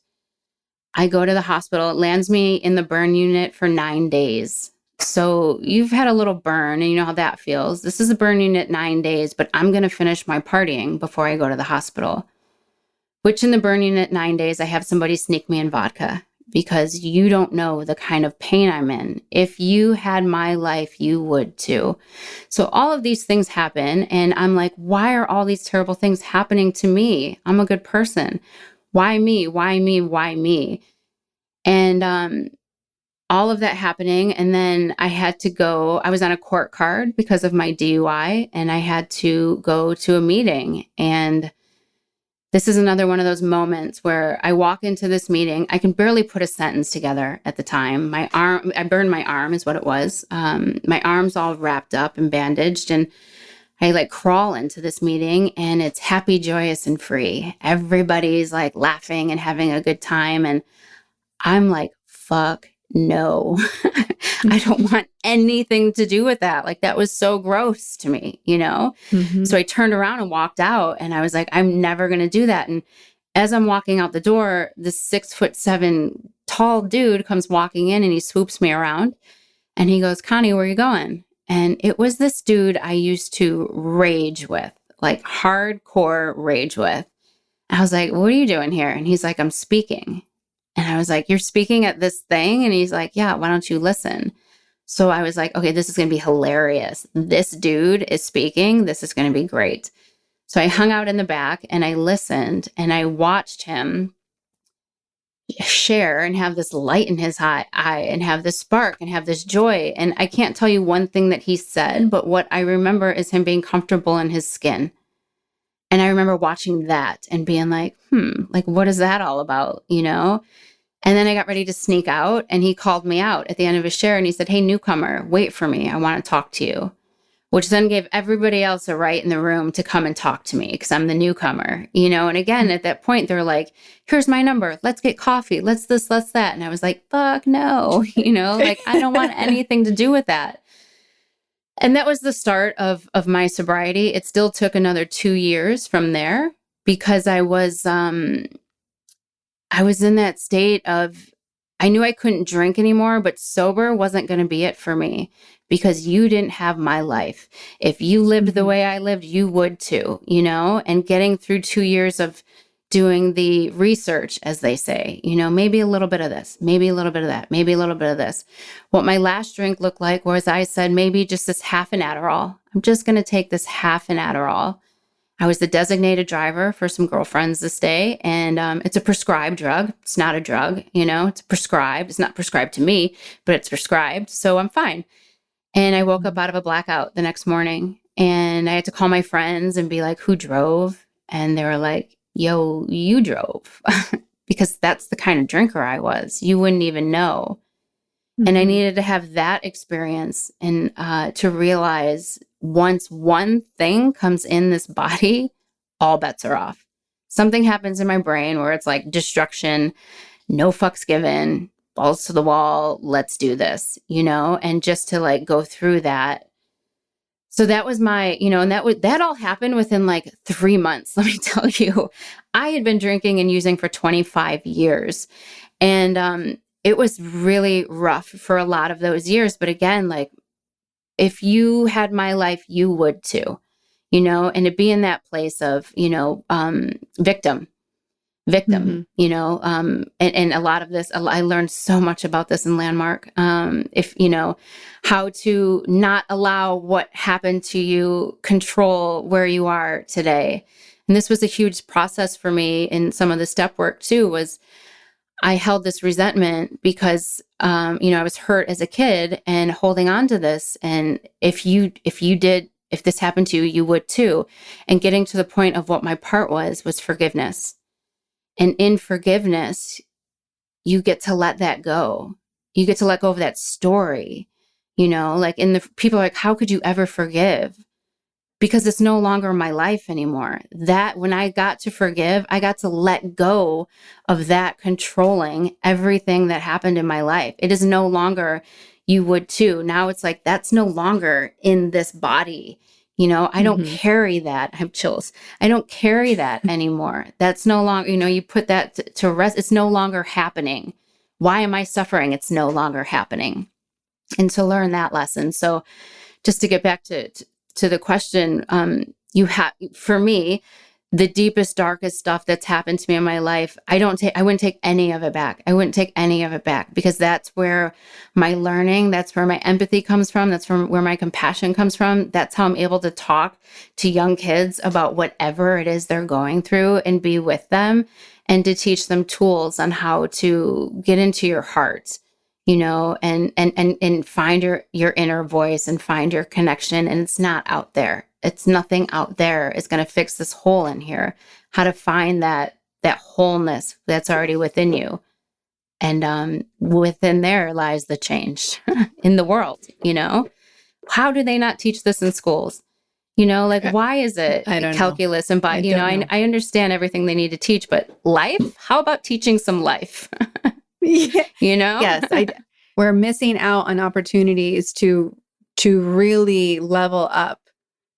I go to the hospital. It lands me in the burn unit for 9 days. So you've had a little burn and you know how that feels. This is a burn unit 9 days, but I'm going to finish my partying before I go to the hospital. Which in the burn unit 9 days, I have somebody sneak me in vodka because you don't know the kind of pain I'm in. If you had my life, you would too. So all of these things happen. And I'm like, why are all these terrible things happening to me? I'm a good person. Why me? Why me? Why me? And all of that happening. And then I was on a court card because of my DUI, and I had to go to a meeting. And this is another one of those moments where I walk into this meeting. I can barely put a sentence together at the time. I burned my arm is what it was. My arm's all wrapped up and bandaged. And I like crawl into this meeting and it's happy, joyous, and free. Everybody's like laughing and having a good time. And I'm like, fuck no. I don't want anything to do with that. Like, that was so gross to me. Mhm. So I turned around and walked out and I was like, I'm never going to do that. And as I'm walking out the door, this 6'7" tall dude comes walking in and he swoops me around and he goes, Connie, where are you going? And it was this dude I used to rage with, like hardcore rage with. I was like, what are you doing here? And he's like, I'm speaking. And I was like, you're speaking at this thing? And he's like, yeah, why don't you listen? So I was like, okay, this is going to be hilarious. This dude is speaking. This is going to be great. So I hung out in the back and I listened and I watched him share and have this light in his eye and have this spark and have this joy. And I can't tell you one thing that he said, but what I remember is him being comfortable in his skin. And I remember watching that and being like, like, what is that all about? And then I got ready to sneak out and he called me out at the end of his share and he said, hey, newcomer, wait for me. I want to talk to you, which then gave everybody else a right in the room to come and talk to me because I'm the newcomer. And again, at that point, they're like, here's my number. Let's get coffee. Let's this, let's that. And I was like, fuck no, like I don't want anything to do with that. And that was the start of my sobriety. It still took another 2 years from there because I was in that state of, I knew I couldn't drink anymore, but sober wasn't going to be it for me because you didn't have my life. If you lived the Mhm. way I lived, you would too. And getting through 2 years of doing the research, as they say, maybe a little bit of this, maybe a little bit of that, maybe a little bit of this. What my last drink looked like was I said, maybe just this half an Adderall. I'm just going to take this half an Adderall. I was the designated driver for some girlfriends this day, and it's a prescribed drug. It's not a drug. It's prescribed. It's not prescribed to me, but it's prescribed, so I'm fine. And I woke up Mhm. out of a blackout the next morning, and I had to call my friends and be like, who drove? And they were like, yo, you drove. Because that's the kind of drinker I was. You wouldn't even know. And I Mhm. needed to have that experience and to realize once one thing comes in this body, all bets are off. Something happens in my brain where it's like destruction, no fucks given, balls to the wall, let's do this. And just to like go through that. So that was and that all happened within like 3 months. Let me tell you, I had been drinking and using for 25 years. And it was really rough for a lot of those years. But again, like if you had my life, you would too, and to be in that place of, victim. victim, and a lot of this, I learned so much about this in Landmark. How to not allow what happened to you control where you are today. And this was a huge process for me in some of the step work too, was I held this resentment because, I was hurt as a kid and holding on to this. And if this happened to you, you would too. And getting to the point of what my part was forgiveness. And in forgiveness, you get to let that go. You get to let go of that story, people are like, how could you ever forgive? Because it's no longer my life anymore. That when I got to forgive, I got to let go of that controlling everything that happened in my life. It is no longer, you would too. Now it's like, that's no longer in this body. I don't carry that. I have chills. I don't carry that anymore. That's no longer, you put that to rest. It's no longer happening. Why am I suffering? It's no longer happening. And to learn that lesson. So just to get back to the question, for me, the deepest, darkest stuff that's happened to me in my life, I wouldn't take any of it back. I wouldn't take any of it back, because that's where my learning, that's where my empathy comes from. That's from where my compassion comes from. That's how I'm able to talk to young kids about whatever it is they're going through and be with them, and to teach them tools on how to get into your heart, and find your inner voice and find your connection. And it's not out there. It's nothing out there is going to fix this hole in here. How to find that wholeness that's already within you. And within there lies the change in the world, How do they not teach this in schools? Why is it I don't calculus and bio? I understand everything they need to teach, but life? How about teaching some life? Yeah. Yes, we're missing out on opportunities to really level up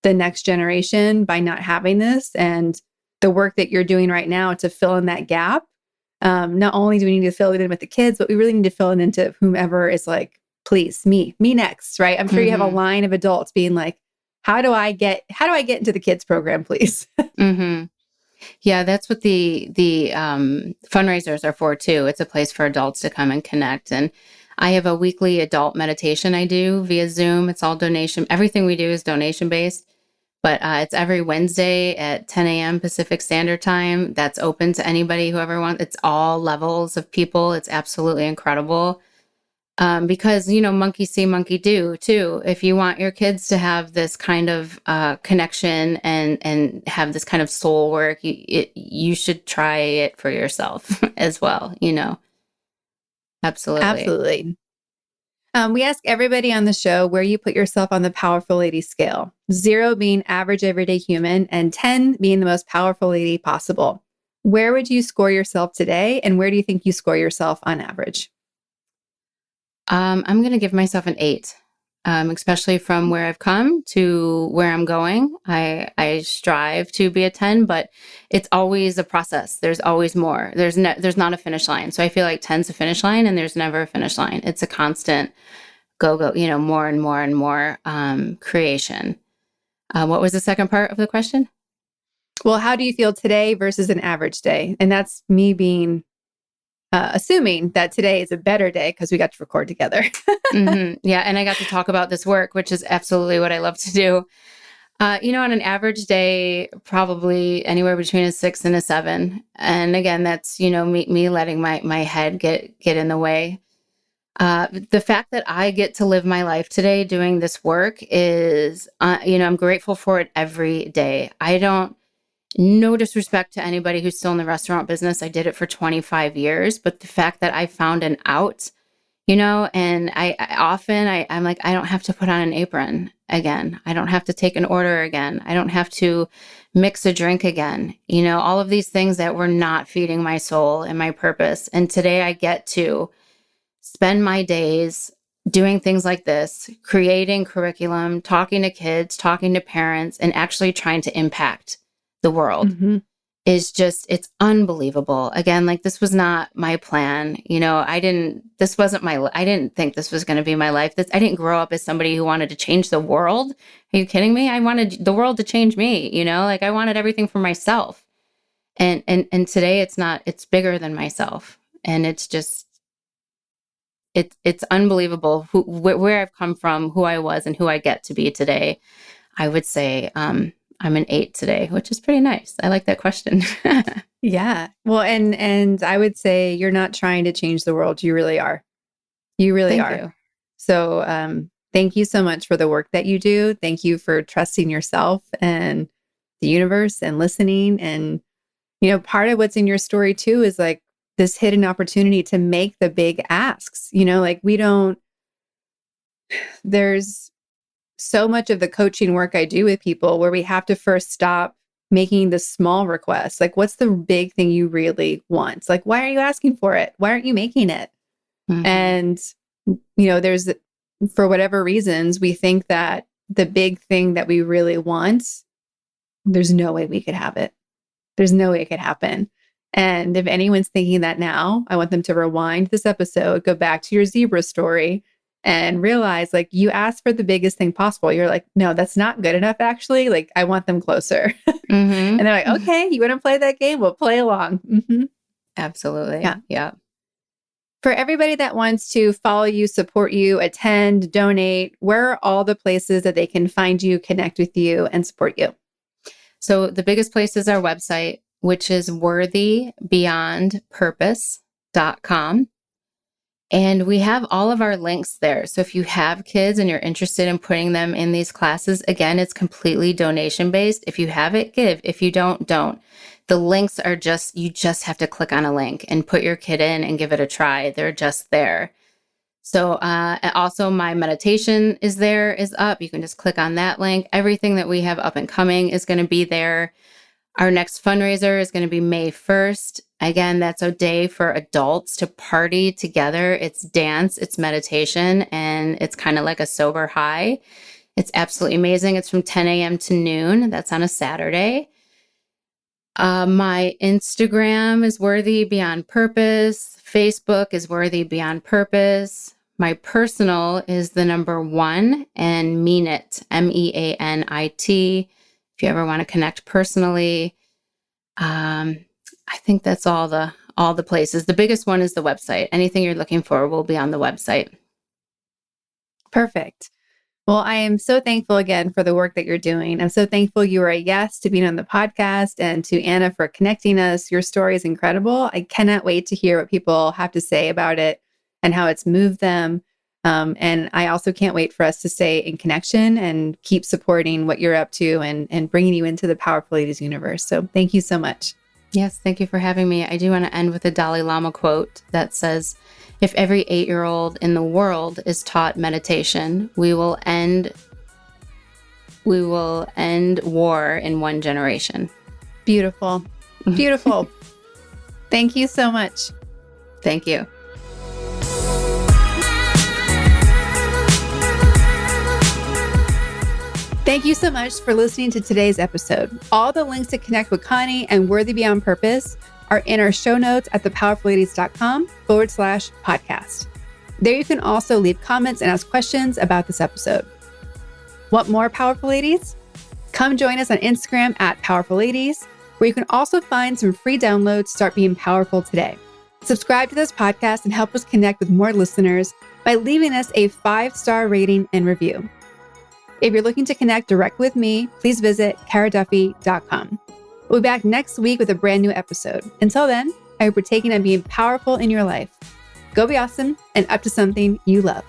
the next generation by not having this. And the work that you're doing right now to fill in that gap. Not only do we need to fill it in with the kids, but we really need to fill it into whomever is like, please, me next, right? I'm sure you have a line of adults being like, how do I get into the kids program, please? Yeah, that's what the fundraisers are for too. It's a place for adults to come and connect. And I have a weekly adult meditation I do via Zoom. It's all donation. Everything we do is donation based, but it's every Wednesday at 10 a.m. Pacific Standard Time. That's open to anybody, whoever wants. It's all levels of people. It's absolutely incredible. Because, monkey see, monkey do too. If you want your kids to have this kind of connection and have this kind of soul work, you should try it for yourself as well, Absolutely. Absolutely. We ask everybody on the show where you put yourself on the powerful lady scale. 0 being average everyday human and 10 being the most powerful lady possible. Where would you score yourself today? And where do you think you score yourself on average? I'm going to give myself an 8, especially from where I've come to where I'm going. I strive to be a 10, but it's always a process. There's always more. There's not a finish line. So I feel like 10's a finish line, and there's never a finish line. It's a constant go, more and more and more creation. What was the second part of the question? Well, how do you feel today versus an average day? And that's me being assuming that today is a better day because we got to record together. Yeah. And I got to talk about this work, which is absolutely what I love to do. On an average day, probably anywhere between a 6 and a 7. And again, that's, me letting my head get in the way. The fact that I get to live my life today doing this work is, I'm grateful for it every day. No disrespect to anybody who's still in the restaurant business. I did it for 25 years, but the fact that I found an out, and I'm like, I don't have to put on an apron again. I don't have to take an order again. I don't have to mix a drink again. All of these things that were not feeding my soul and my purpose. And today I get to spend my days doing things like this, creating curriculum, talking to kids, talking to parents, and actually trying to impact the world is just, it's unbelievable. Again, like this was not my plan. I didn't think this was going to be my life. I didn't grow up as somebody who wanted to change the world. Are you kidding me? I wanted the world to change me, I wanted everything for myself. And today it's bigger than myself. And it's just, it's unbelievable where I've come from, who I was, and who I get to be today. I would say, I'm an 8 today, which is pretty nice. I like that question. Yeah. Well, and I would say you're not trying to change the world. You really are. You really Thank are. you. So, thank you so much for the work that you do. Thank you for trusting yourself and the universe and listening. And, part of what's in your story too is like this hidden opportunity to make the big asks. Like there's so much of the coaching work I do with people where we have to first stop making the small requests. Like, what's the big thing you really want? Like, why are you asking for it? Why aren't you making it? Mm-hmm. And, there's, for whatever reasons, we think that the big thing that we really want, there's no way we could have it. There's no way it could happen. And if anyone's thinking that now, I want them to rewind this episode, go back to your zebra story and realize like you asked for the biggest thing possible. You're like, no, that's not good enough. Actually, like I want them closer. And Mm-hmm. they're like, okay, you want to play that game? We'll play along. Absolutely. Yeah. Yeah. For everybody that wants to follow you, support you, attend, donate, where are all the places that they can find you, connect with you, and support you? So the biggest place is our website, which is worthybeyondpurpose.com. And we have all of our links there. So if you have kids and you're interested in putting them in these classes, again, it's completely donation based. If you have it, give. If you don't, don't. The links are you just have to click on a link and put your kid in and give it a try. They're just there. So also my meditation is up. You can just click on that link. Everything that we have up and coming is going to be there. Our next fundraiser is going to be May 1st. Again, that's a day for adults to party together. It's dance, it's meditation, and it's kind of like a sober high. It's absolutely amazing. It's from 10 a.m. to noon. That's on a Saturday. My Instagram is Worthy Beyond Purpose. Facebook is Worthy Beyond Purpose. My personal is the number 1 and Mean It, MEANIT. If you ever want to connect personally, I think that's all the places. The biggest one is the website. Anything you're looking for will be on the website. Perfect. Well, I am so thankful again for the work that you're doing. I'm so thankful you were a yes to being on the podcast and to Anna for connecting us. Your story is incredible. I cannot wait to hear what people have to say about it and how it's moved them. And I also can't wait for us to stay in connection and keep supporting what you're up to and bringing you into the Powerful Ladies universe. So thank you so much. Yes, thank you for having me. I do want to end with a Dalai Lama quote that says, if every 8-year-old in the world is taught meditation, we will end war in 1 generation. Beautiful. Beautiful. Thank you so much. Thank you. Thank you so much for listening to today's episode. All the links to connect with Connie and Worthy Beyond Purpose are in our show notes at thepowerfulladies.com/podcast. There you can also leave comments and ask questions about this episode. Want more Powerful Ladies? Come join us on Instagram at Powerful Ladies, where you can also find some free downloads to start being powerful today. Subscribe to this podcast and help us connect with more listeners by leaving us a 5-star rating and review. If you're looking to connect direct with me, please visit caraduffy.com. We'll be back next week with a brand new episode. Until then, I hope you're taking on being powerful in your life. Go be awesome and up to something you love.